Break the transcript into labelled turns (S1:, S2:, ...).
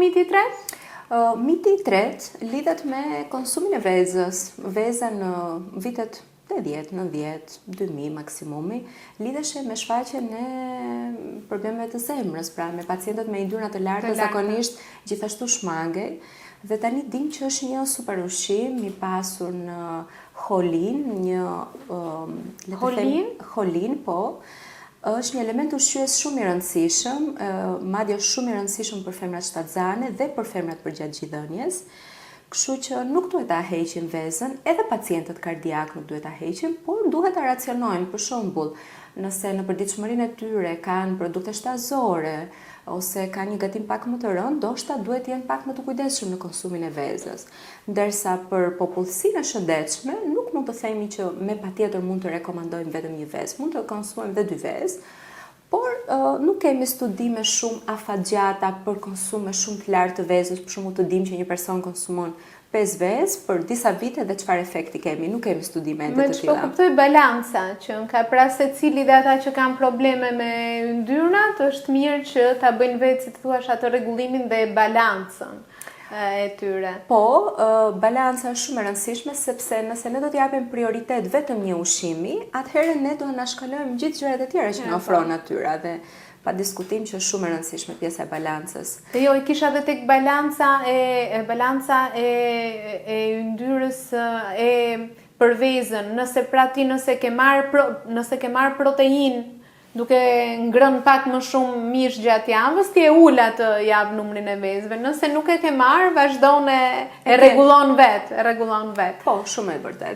S1: miti i tretë?
S2: Miti i tretë lidhet me konsumin e vezës. Veza në vitet 80, 90, 2000 maksimumi, lidheshe me shfaqjen e problemeve të zemrës, pra me pacientët me yndyrna të larta zakonisht gjithashtu shmangej. Dhe tani dim që është një super ushqim i pasur në holin, holin, po, është një element ushqyes shumë i rëndësishëm, madje është shumë i rëndësishëm për femrat shtatzane dhe për femrat përgjatë gjithëdhënies. Kështu që nuk duhet ta heqin vezën, edhe pacientët kardiak nuk duhet ta heqin, por duhet ta racionojnë. Për shembull, nëse në përditshmërinë e tyre kanë produkte shtazore ose kanë një gatim pak më të rëndë, ndoshta duhet të jenë pak më të kujdesshëm në konsumin e vezës. Ndërsa për popullsinë e shëndetshme, nuk mund të themi që me patjetër mund të rekomandojmë vetëm një vezë, mund të konsumojmë edhe 2 vezë. Por nuk kemi studime shumë afatgjata për konsum me shumë të lartë të vezës, për shembull të dim që një person konsumon 5 vezë për disa vite dhe çfarë efekti kemi, nuk kemi studime të tilla.
S1: Po kuptoj balanca, që ka pra secili dhe ata që kanë probleme me yndyrnat, është mirë që ta bëjnë vetë, si thua, atë rregullimin dhe balancën e tyre.
S2: Po, balanca është shumë e rëndësishme, sepse nëse ne do të japim prioritet vetëm një ushqimi, atëherë ne do na shkalojmë gjithë gjërat e tjera që na ofron natyra dhe pa diskutim që është shumë e rëndësishme pjesa e balancës.
S1: Jo, i kisha edhe tek balanca e yndyrës për vezën, nëse pra ti nëse ke marr proteinë duke ngrënë pak më shumë mish gjatë javës, ti e ul atë javë numrin e vezëve. Nëse nuk e ke marrë, vazhdon e rregullon vet,
S2: Po, shumë e vërtetë.